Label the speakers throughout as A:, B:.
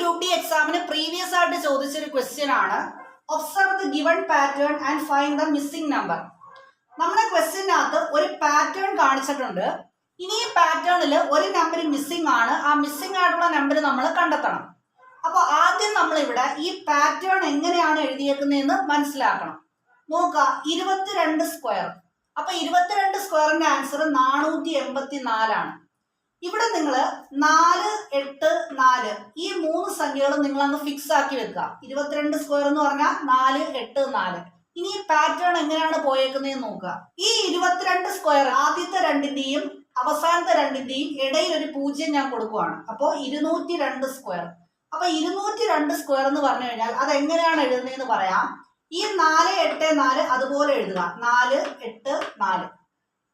A: Group D എക്സാമിന് previous ആയിട്ട് ചോദിച്ചൊരു ക്വസ്റ്റ്യൻ ആണ്. Observe the given pattern and find the missing number. നമ്മുടെ ക്വസ്റ്റ്യനകത്ത് ഒരു പാറ്റേൺ കാണിച്ചിട്ടുണ്ട്. ഇനി ഈ പാറ്റേണിൽ ഒരു നമ്പർ മിസ്സിംഗ് ആണ്. ആ മിസ്സിംഗ് ആയിട്ടുള്ള നമ്പർ നമ്മൾ കണ്ടെത്തണം. അപ്പോൾ ആദ്യം നമ്മൾ ഇവിടെ ഈ പാറ്റേൺ എങ്ങനെയാണ് എഴുതിയേക്കുന്നതെന്ന് മനസ്സിലാക്കണം. നോക്കുക, 22 സ്ക്വയർ. അപ്പൊ 22 സ്ക്വയറിന്റെ ആൻസർ 484 ആണ്. ഇവിടെ നിങ്ങൾ 4, 8, 4 ഈ മൂന്ന് സംഖ്യകളും നിങ്ങൾ അങ്ങ് ഫിക്സ് ആക്കി വെക്കുക. 22 സ്ക്വയർ എന്ന് പറഞ്ഞാൽ 4, 8, 4. ഇനി ഈ പാറ്റേൺ എങ്ങനെയാണ് പോയേക്കുന്നതെന്ന് നോക്കുക. ഈ 22 സ്ക്വയർ ആദ്യത്തെ രണ്ടിന്റെയും അവസാനത്തെ രണ്ടിന്റെയും ഇടയിൽ ഒരു 0 ഞാൻ കൊടുക്കുവാണ്. അപ്പോൾ 202 സ്ക്വയർ. അപ്പൊ 202 സ്ക്വയർ എന്ന് പറഞ്ഞു കഴിഞ്ഞാൽ അത് എങ്ങനെയാണ് എഴുതുന്നതെന്ന് പറയാം. ഈ 4, 8, 4 അതുപോലെ എഴുതുക. 4, 8, 4.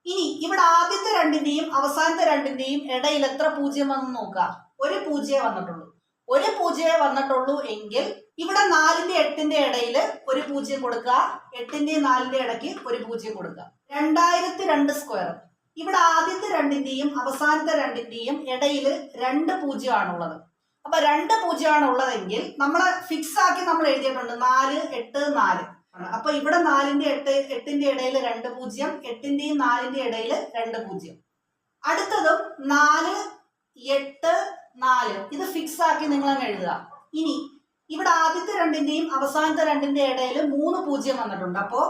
A: ഇനി ഇവിടെ ആദ്യത്തെ രണ്ടിന്റെയും അവസാനത്തെ രണ്ടിന്റെയും ഇടയിൽ എത്ര 0 വന്നു നോക്കുക. ഒരു 0 വന്നിട്ടുള്ളൂ. ഒരു 0 വന്നിട്ടുള്ളൂ എങ്കിൽ ഇവിടെ 4ന്റെ 8ന്റെ ഇടയിൽ ഒരു 0 കൊടുക്കുക. 8ന്റെയും 4ന്റെ ഇടയ്ക്ക് ഒരു 0 കൊടുക്കുക. 2002 സ്ക്വയർ. ഇവിടെ ആദ്യത്തെ രണ്ടിന്റെയും അവസാനത്തെ രണ്ടിന്റെയും ഇടയിൽ 2 0 ആണുള്ളത്. അപ്പൊ 2 0 ആണുള്ളതെങ്കിൽ നമ്മൾ ഫിക്സ് ആക്കി നമ്മൾ എഴുതിയിട്ടുണ്ട് 4, 8, 4. അപ്പൊ ഇവിടെ 4ന്റെ 8ന്റെ ഇടയിൽ 2 0, 8ന്റെയും 4ന്റെ ഇടയിൽ 2 0. അടുത്തതും 4, 8, 4. ഇത് ഫിക്സ് ആക്കി നിങ്ങൾ അങ്ങ് എഴുതുക. ഇനി ഇവിടെ ആദ്യത്തെ രണ്ടിന്റെയും അവസാനത്തെ രണ്ടിന്റെ ഇടയിൽ 3 0 വന്നിട്ടുണ്ട്. അപ്പോ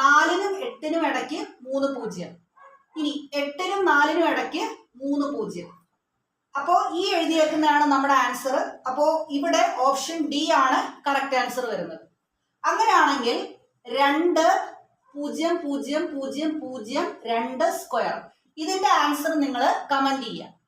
A: 4നും 8നും ഇടയ്ക്ക് 3 0. ഇനി 8നും 4നും ഇടയ്ക്ക് 3 0. അപ്പോ ഈ എഴുതിയേക്കുന്നതാണ് നമ്മുടെ ആൻസർ. അപ്പോ ഇവിടെ ഓപ്ഷൻ ഡി ആണ് കറക്റ്റ് ആൻസർ വരുന്നത്. അങ്ങനെയാണെങ്കിൽ 2, 0, 0, 0, 0, 2 സ്ക്വയർ ഇതിന്റെ ആൻസർ നിങ്ങൾ കമന്റ് ചെയ്യുക.